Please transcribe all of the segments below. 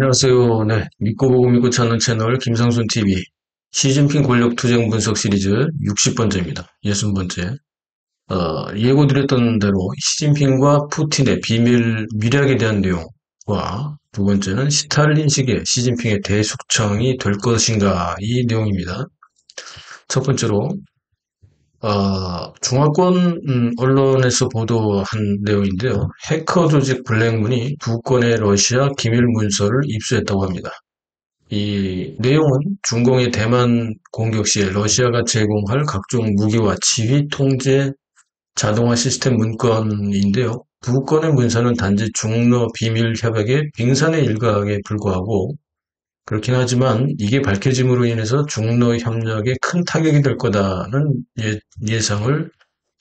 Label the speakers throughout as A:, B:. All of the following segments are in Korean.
A: 안녕하세요. 네. 믿고 보고 믿고 찾는 채널 김상순 TV 시진핑 권력 투쟁 분석 시리즈 60번째입니다. 60번째. 예고드렸던 대로 시진핑과 푸틴의 비밀 밀약에 대한 내용과 두 번째는 스탈린식의 시진핑의 대숙청이 될 것인가 이 내용입니다. 첫 번째로 중화권 언론에서 보도한 내용인데요. 해커 조직 블랙문이 두 건의 러시아 기밀 문서를 입수했다고 합니다. 이 내용은 중공의 대만 공격 시에 러시아가 제공할 각종 무기와 지휘 통제 자동화 시스템 문건인데요. 두 건의 문서는 단지 중러 비밀 협약의 빙산의 일각에 불과하고 그렇긴 하지만 이게 밝혀짐으로 인해서 중러 협력에 큰 타격이 될 거다는 예상을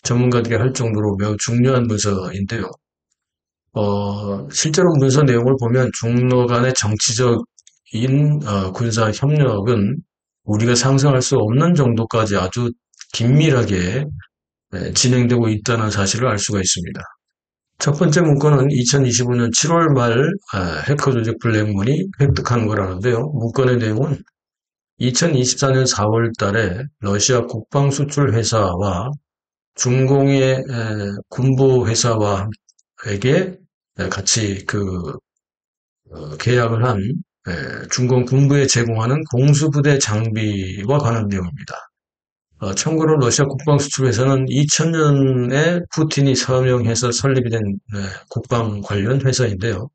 A: 전문가들이 할 정도로 매우 중요한 문서인데요. 실제로 문서 내용을 보면 중러 간의 정치적인 군사 협력은 우리가 상상할 수 없는 정도까지 아주 긴밀하게 진행되고 있다는 사실을 알 수가 있습니다. 첫 번째 문건은 2025년 7월 말 해커 조직 블랙문이 획득한 거라는데요. 문건의 내용은 2024년 4월 달에 러시아 국방수출 회사와 중공의 군부 회사와에게 같이 계약을 한 중공 군부에 제공하는 공수부대 장비와 관한 내용입니다. 참고로 러시아 국방수출회사는 2000년에 푸틴이 서명해서 설립이 된 국방 관련 회사인데요.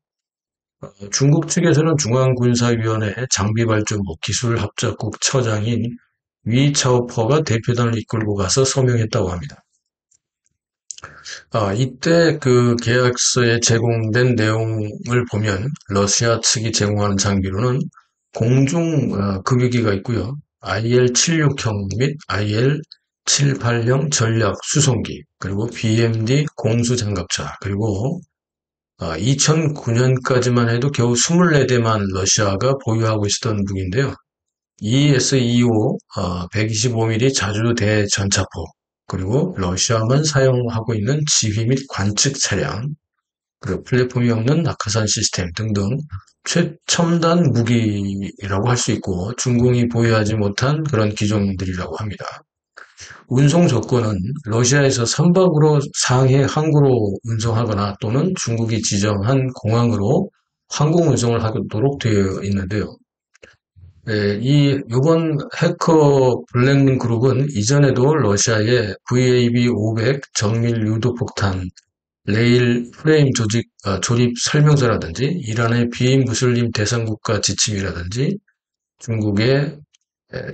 A: 중국 측에서는 중앙군사위원회 장비발전부 기술합작국 처장인 위 차오퍼가 대표단을 이끌고 가서 서명했다고 합니다. 이때 그 계약서에 제공된 내용을 보면 러시아 측이 제공하는 장비로는 공중 급유기가 있고요. IL-76형 및 IL-78형 전략 수송기, 그리고 BMD 공수장갑차, 그리고 2009년까지만 해도 겨우 24대만 러시아가 보유하고 있었던 무기인데요. ES-25 125mm 자주대 전차포, 그리고 러시아만 사용하고 있는 지휘 및 관측 차량, 그리고 플랫폼이 없는 낙하산 시스템 등등 최첨단 무기라고 할 수 있고 중공이 보유하지 못한 그런 기종들이라고 합니다. 운송 조건은 러시아에서 선박으로 상해 항구로 운송하거나 또는 중국이 지정한 공항으로 항공 운송을 하도록 되어 있는데요. 이번 해커 블랙문 그룹은 이전에도 러시아의 VAB-500 정밀 유도폭탄 레일 프레임 조립 설명서라든지 이란의 비무슬림 대상국가 지침이라든지 중국의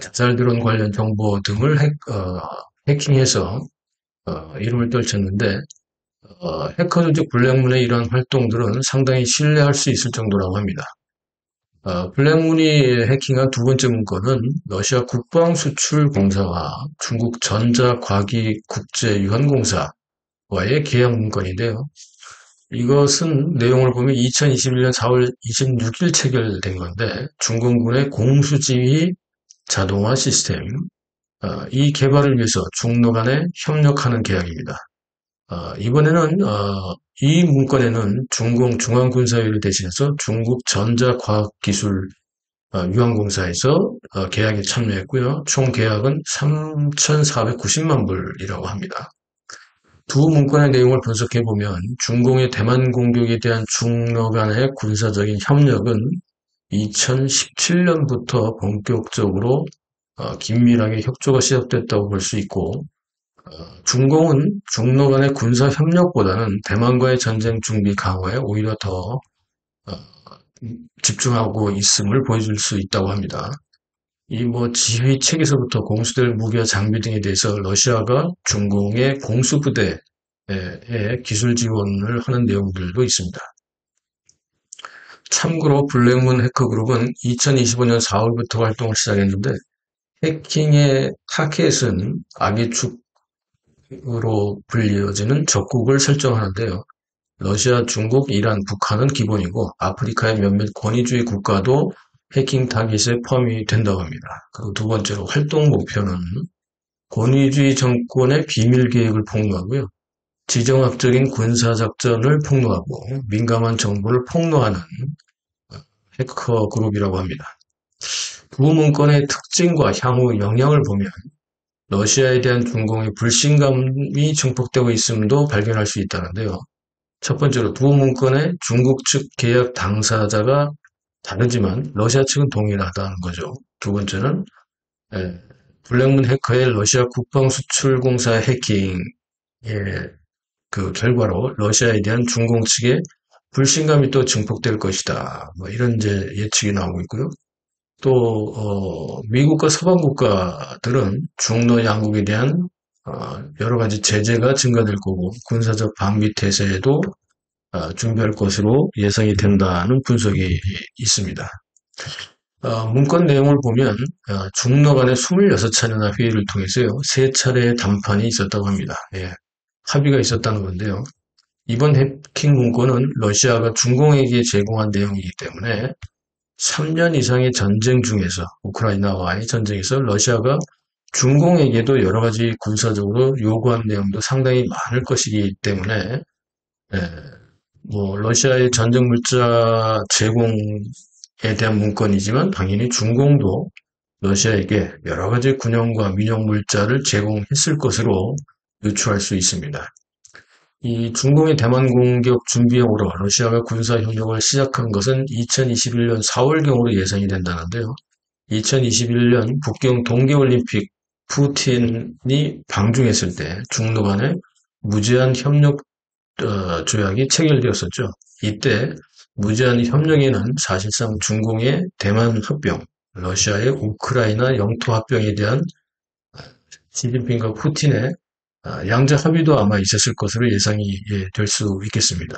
A: 자살 드론 관련 정보 등을 해킹해서 이름을 떨쳤는데 해커 조직 블랙문의 이러한 활동들은 상당히 신뢰할 수 있을 정도라고 합니다. 블랙문이 해킹한 두 번째 문건은 러시아 국방수출공사와 중국 전자과기국제유한공사와의 계약 문건인데요. 이것은 내용을 보면 2021년 4월 26일 체결된 건데 중공군의 공수지휘 자동화 시스템 이 개발을 위해서 중러 간에 협력하는 계약입니다. 이번에는 이 문건에는 중공 중앙군사위를 대신해서 중국 전자과학기술 유한공사에서 계약에 참여했고요. 총 계약은 3,490만 불이라고 합니다. 두 문건의 내용을 분석해보면 중공의 대만 공격에 대한 중러 간의 군사적인 협력은 2017년부터 본격적으로 긴밀하게 협조가 시작됐다고 볼 수 있고 중공은 중러 간의 군사 협력보다는 대만과의 전쟁 준비 강화에 오히려 더 집중하고 있음을 보여줄 수 있다고 합니다. 이 지휘 체계에서부터 공수될 무기와 장비 등에 대해서 러시아가 중공의 공수부대에 기술 지원을 하는 내용들도 있습니다. 참고로 블랙문 해커그룹은 2025년 4월부터 활동을 시작했는데 해킹의 타겟은 악의 축으로 불리어지는 적국을 설정하는데요. 러시아, 중국, 이란, 북한은 기본이고 아프리카의 몇몇 권위주의 국가도 해킹 타깃에 포함이 된다고 합니다. 그리고 두 번째로 활동 목표는 권위주의 정권의 비밀 계획을 폭로하고요. 지정학적인 군사작전을 폭로하고 민감한 정보를 폭로하는 해커 그룹이라고 합니다. 두 문건의 특징과 향후 영향을 보면 러시아에 대한 중공의 불신감이 증폭되고 있음도 발견할 수 있다는데요. 첫 번째로 두 문건의 중국 측 계약 당사자가 다르지만 러시아 측은 동일하다는 거죠. 두 번째는 블랙문 해커의 러시아 국방수출공사 해킹의 그 결과로 러시아에 대한 중공 측의 불신감이 또 증폭될 것이다. 뭐 이런 이제 예측이 나오고 있고요. 또 미국과 서방 국가들은 중러 양국에 대한 여러 가지 제재가 증가될 거고 군사적 방비 태세에도 준비할 것으로 예상이 된다는 분석이 있습니다. 문건 내용을 보면 중러 간의 26차례나 회의를 통해서요. 3차례의 담판이 있었다고 합니다. 예, 합의가 있었다는 건데요. 이번 해킹 문건은 러시아가 중공에게 제공한 내용이기 때문에 3년 이상의 전쟁 중에서 우크라이나와의 전쟁에서 러시아가 중공에게도 여러 가지 군사적으로 요구한 내용도 상당히 많을 것이기 때문에 뭐 러시아의 전쟁 물자 제공에 대한 문건이지만 당연히 중공도 러시아에게 여러 가지 군용과 민용 물자를 제공했을 것으로 유추할 수 있습니다. 이 중공의 대만 공격 준비용으로 러시아가 군사 협력을 시작한 것은 2021년 4월경으로 예상이 된다는데요. 2021년 북경 동계올림픽 푸틴이 방중했을 때 중러 간의 무제한 협력 조약이 체결되었었죠. 이때 무제한 협력에는 사실상 중공의 대만 합병, 러시아의 우크라이나 영토 합병에 대한 시진핑과 푸틴의 양자 합의도 아마 있었을 것으로 예상이 될 수 있겠습니다.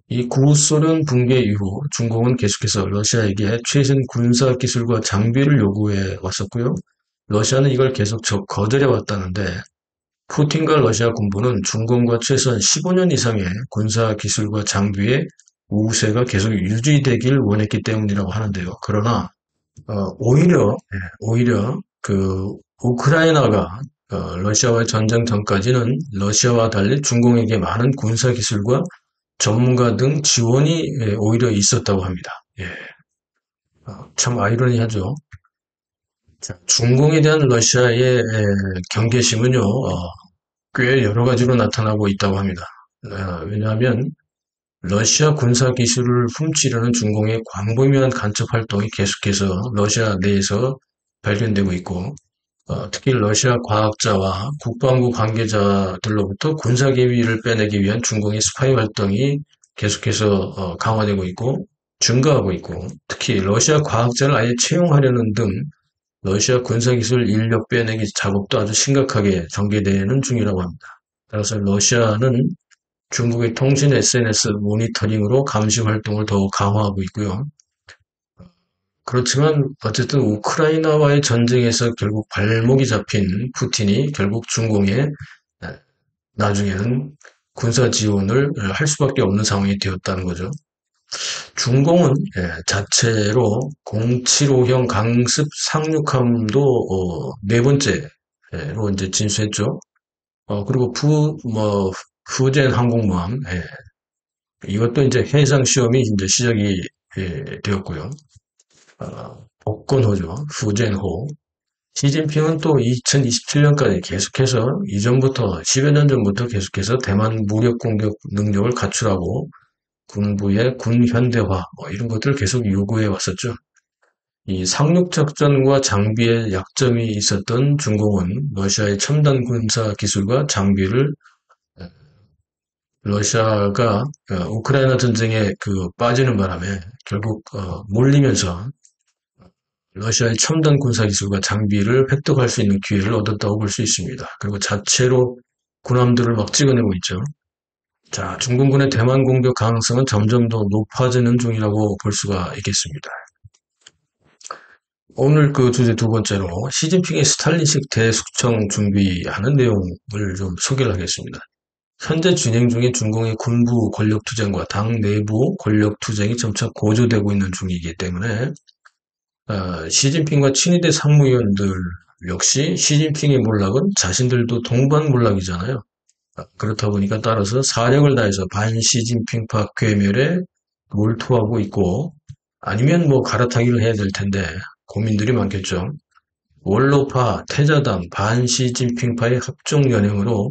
A: 이 구소련 붕괴 이후 중공은 계속해서 러시아에게 최신 군사 기술과 장비를 요구해 왔었고요. 러시아는 이걸 계속 거절해 왔다는데 푸틴과 러시아 군부는 중공과 최소한 15년 이상의 군사 기술과 장비의 우세가 계속 유지되길 원했기 때문이라고 하는데요. 그러나 오히려 그 우크라이나가 러시아와의 전쟁 전까지는 러시아와 달리 중공에게 많은 군사 기술과 전문가 등 지원이 오히려 있었다고 합니다. 예. 참 아이러니하죠. 자, 중공에 대한 러시아의 경계심은요, 꽤 여러 가지로 나타나고 있다고 합니다. 왜냐하면 러시아 군사 기술을 훔치려는 중공의 광범위한 간첩 활동이 계속해서 러시아 내에서 발견되고 있고, 특히 러시아 과학자와 국방부 관계자들로부터 군사 계위를 빼내기 위한 중공의 스파이 활동이 계속해서 강화되고 있고 증가하고 있고, 특히 러시아 과학자를 아예 채용하려는 등 러시아 군사기술 인력 빼내기 작업도 아주 심각하게 전개되는 중이라고 합니다. 따라서 러시아는 중국의 통신 SNS 모니터링으로 감시 활동을 더욱 강화하고 있고요. 그렇지만 어쨌든 우크라이나와의 전쟁에서 결국 발목이 잡힌 푸틴이 결국 중공에 나중에는 군사 지원을 할 수밖에 없는 상황이 되었다는 거죠. 중공은 자체로 075형 강습 상륙함도 네 번째로 이제 진수했죠. 그리고 푸젠 항공모함 이것도 이제 해상 시험이 이제 시작이 되었고요. 복건호죠. 푸젠호. 시진핑은 또 2027년까지 계속해서 이전부터 10여 년 전부터 계속해서 대만 무력 공격 능력을 갖추라고 군부의 군 현대화 이런 것들을 계속 요구해 왔었죠. 이 상륙작전과 장비에 약점이 있었던 중공은 러시아의 첨단 군사 기술과 장비를 러시아가 우크라이나 전쟁에 빠지는 바람에 결국 몰리면서 러시아의 첨단 군사 기술과 장비를 획득할 수 있는 기회를 얻었다고 볼 수 있습니다. 그리고 자체로 군함들을 막 찍어내고 있죠. 자, 중공군의 대만 공격 가능성은 점점 더 높아지는 중이라고 볼 수가 있겠습니다. 오늘 그 주제 두 번째로 시진핑의 스탈린식 대숙청 준비하는 내용을 좀 소개를 하겠습니다. 현재 진행 중인 중공의 군부 권력투쟁과 당 내부 권력투쟁이 점차 고조되고 있는 중이기 때문에 시진핑과 친위대 상무위원들 역시 시진핑의 몰락은 자신들도 동반 몰락이잖아요. 그렇다 보니까 따라서 사력을 다해서 반시진핑파 괴멸에 몰두하고 있고 아니면 뭐 갈아타기를 해야 될 텐데 고민들이 많겠죠. 원로파, 태자당, 반시진핑파의 합종 연행으로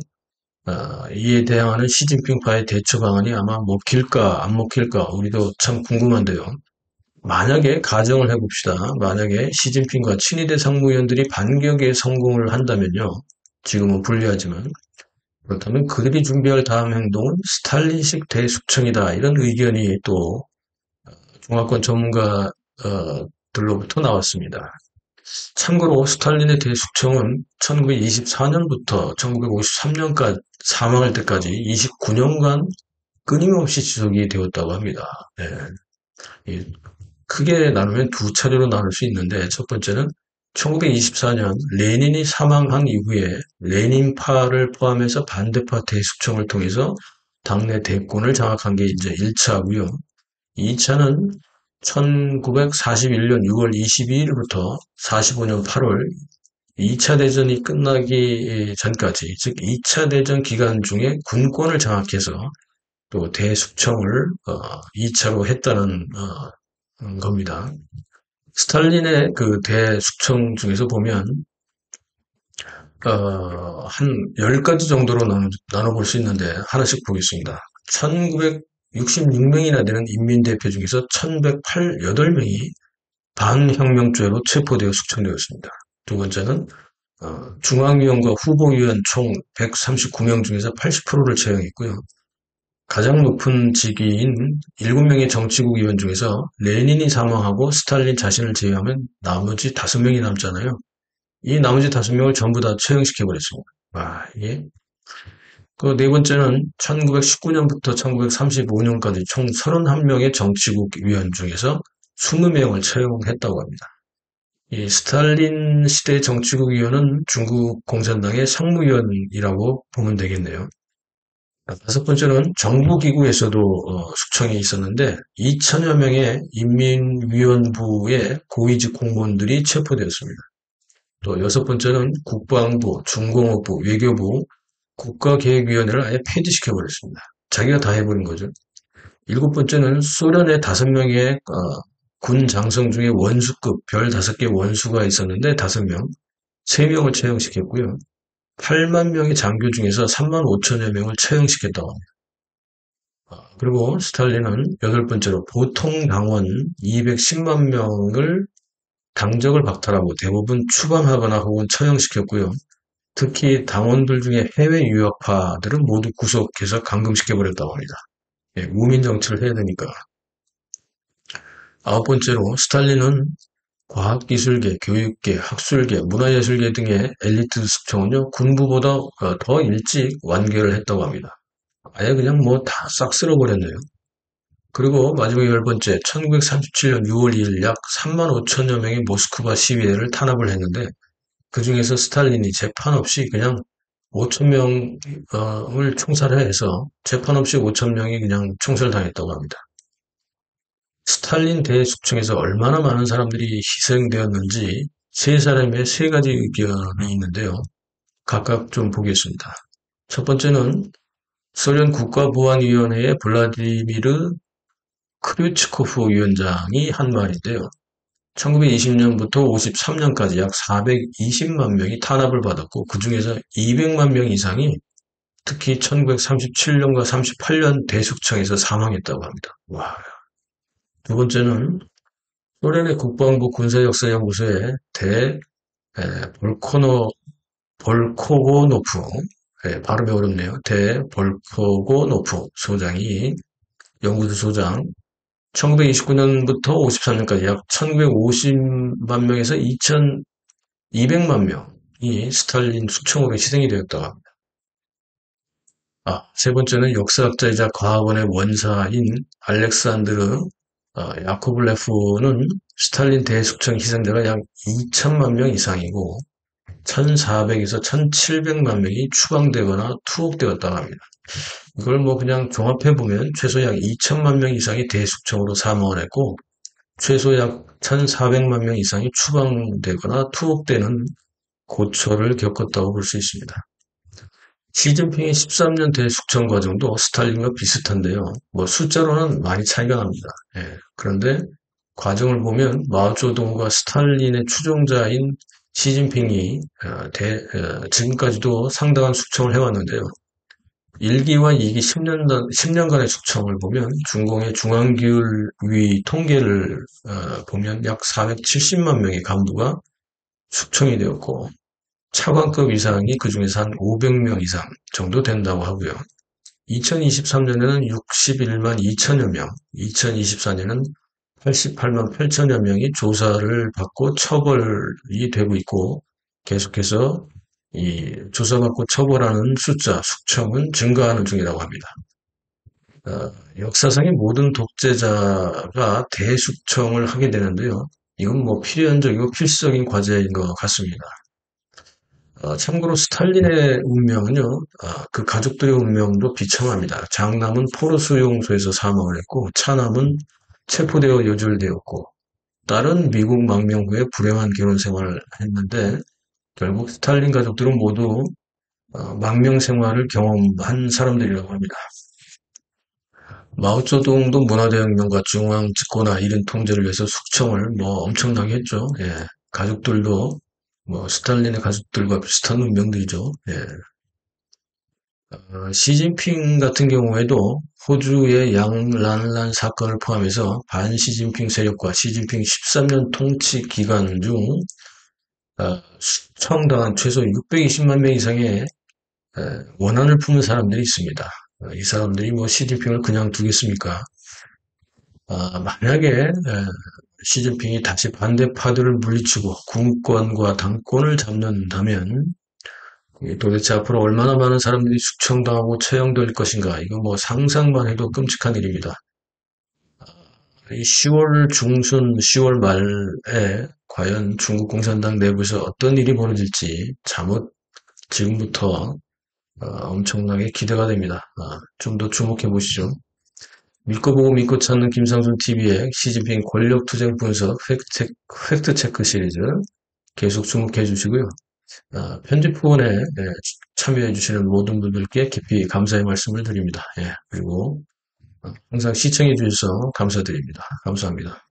A: 이에 대항하는 시진핑파의 대처 방안이 아마 먹힐까 안 먹힐까 우리도 참 궁금한데요. 만약에 가정을 해봅시다. 만약에 시진핑과 친위대 상무위원들이 반격에 성공을 한다면요. 지금은 불리하지만 그렇다면 그들이 준비할 다음 행동은 스탈린식 대숙청이다. 이런 의견이 또 중화권 전문가들로부터 나왔습니다. 참고로 스탈린의 대숙청은 1924년부터 1953년까지 사망할 때까지 29년간 끊임없이 지속이 되었다고 합니다. 네. 크게 나누면 두 차례로 나눌 수 있는데 첫 번째는 1924년 레닌이 사망한 이후에 레닌파를 포함해서 반대파 대숙청을 통해서 당내 대권을 장악한 게 이제 1차고요. 2차는 1941년 6월 22일부터 45년 8월 2차 대전이 끝나기 전까지, 즉 2차 대전 기간 중에 군권을 장악해서 또 대숙청을 2차로 했다는 겁니다. 스탈린의 그 대숙청 중에서 보면 한 10가지 정도로 나눠볼 수 있는데 하나씩 보겠습니다. 1966명이나 되는 인민대표 중에서 1108명이 반혁명죄로 체포되어 숙청되었습니다. 두 번째는 중앙위원과 후보위원 총 139명 중에서 80%를 채용했고요. 가장 높은 직위인 7명의 정치국 의원 중에서 레닌이 사망하고 스탈린 자신을 제외하면 나머지 5명이 남잖아요. 이 나머지 5명을 전부 다 처형시켜버렸습니다. 이게. 그 네 번째는 1919년부터 1935년까지 총 31명의 정치국 위원 중에서 20명을 채용했다고 합니다. 이 스탈린 시대 정치국 위원은 중국 공산당의 상무위원이라고 보면 되겠네요. 다섯 번째는 정부기구에서도 숙청이 있었는데 2천여 명의 인민위원부의 고위직 공무원들이 체포되었습니다. 또 여섯 번째는 국방부, 중공업부, 외교부, 국가계획위원회를 아예 폐지시켜버렸습니다. 자기가 다 해버린 거죠. 일곱 번째는 소련의 5명의 군 장성 중에 원수급 별 5개 원수가 있었는데 5명, 3명을 채용시켰고요. 8만 명의 장교 중에서 3만 5천여 명을 채용시켰다고 합니다. 그리고 스탈린은 여덟 번째로 보통 당원 210만 명을 당적을 박탈하고 대부분 추방하거나 혹은 처형시켰고요. 특히 당원들 중에 해외 유학파들은 모두 구속해서 감금시켜버렸다고 합니다. 우민 정치를 해야 되니까. 아홉 번째로 스탈린은 과학기술계, 교육계, 학술계, 문화예술계 등의 엘리트 숙청은요, 군부보다 더 일찍 완결을 했다고 합니다. 아예 그냥 뭐 다 싹 쓸어버렸네요. 그리고 마지막 열 번째, 1937년 6월 2일 약 3만 5천여 명의 모스크바 시위대를 탄압을 했는데 그 중에서 스탈린이 재판 없이 그냥 5천 명을 총살해서 재판 없이 5천 명이 그냥 총살당했다고 합니다. 스탈린 대숙청에서 얼마나 많은 사람들이 희생되었는지 세 사람의 세 가지 의견이 있는데요. 각각 좀 보겠습니다. 첫 번째는 소련 국가보안위원회의 블라디미르 크류츠코프 위원장이 한 말인데요. 1920년부터 53년까지 약 420만 명이 탄압을 받았고 그 중에서 200만 명 이상이 특히 1937년과 38년 대숙청에서 사망했다고 합니다. 와. 두 번째는 소련의 국방부 군사역사연구소의 볼코고노프, 발음이 어렵네요. 볼코고노프 소장이 연구소 소장 1929년부터 53년까지 약 1950만 명에서 2200만 명이 스탈린 숙청으로 희생이 되었다고 합니다. 세 번째는 역사학자이자 과학원의 원사인 알렉산드르 야코블레프는 스탈린 대숙청 희생자가 약 2천만 명 이상이고 1400에서 1700만 명이 추방되거나 투옥되었다고 합니다. 이걸 뭐 그냥 종합해보면 최소 약 2천만 명 이상이 대숙청으로 사망을 했고 최소 약 1400만 명 이상이 추방되거나 투옥되는 고초를 겪었다고 볼 수 있습니다. 시진핑의 13년 대숙청 과정도 스탈린과 비슷한데요. 뭐 숫자로는 많이 차이가 납니다. 그런데 과정을 보면 마오쩌둥과 스탈린의 추종자인 시진핑이 지금까지도 상당한 숙청을 해왔는데요. 1기와 2기 10년간의 숙청을 보면 중공의 중앙기율위 통계를 보면 약 470만 명의 간부가 숙청이 되었고 차관급 이상이 그중에서 한 500명 이상 정도 된다고 하고요. 2023년에는 61만 2천여 명, 2024년은 88만 8천여 명이 조사를 받고 처벌이 되고 있고 계속해서 이 조사받고 처벌하는 숫자, 숙청은 증가하는 중이라고 합니다. 역사상의 모든 독재자가 대숙청을 하게 되는데요. 이건 뭐 필연적이고 필수적인 과제인 것 같습니다. 참고로 스탈린의 운명은요, 그 가족들의 운명도 비참합니다. 장남은 포로 수용소에서 사망을 했고, 차남은 체포되어 요절되었고, 딸은 미국 망명 후에 불행한 결혼 생활을 했는데, 결국 스탈린 가족들은 모두 망명 생활을 경험한 사람들이라고 합니다. 마오쩌둥도 문화대혁명과 중앙 집권화 이른 통제를 위해서 숙청을 뭐 엄청나게 했죠. 예. 가족들도 뭐 스탈린의 가족들과 비슷한 운명들이죠. 예. 시진핑 같은 경우에도 호주의 양란란 사건을 포함해서 반시진핑 세력과 시진핑 13년 통치 기간 중 숙청당한 최소 620만 명 이상의 원한을 품은 사람들이 있습니다. 이 사람들이 뭐 시진핑을 그냥 두겠습니까? 만약에 시진핑이 다시 반대파들을 물리치고 군권과 당권을 잡는다면 도대체 앞으로 얼마나 많은 사람들이 숙청당하고 처형될 것인가? 이거 뭐 상상만 해도 끔찍한 일입니다. 10월 중순, 10월 말에 과연 중국 공산당 내부에서 어떤 일이 벌어질지 잠옷 지금부터 엄청나게 기대가 됩니다. 좀 더 주목해 보시죠. 믿고 보고 믿고 찾는 김상순 TV의 시진핑 권력투쟁 분석 팩트체크 시리즈 계속 주목해 주시고요. 편집 후원에 참여해 주시는 모든 분들께 깊이 감사의 말씀을 드립니다. 그리고 항상 시청해 주셔서 감사드립니다. 감사합니다.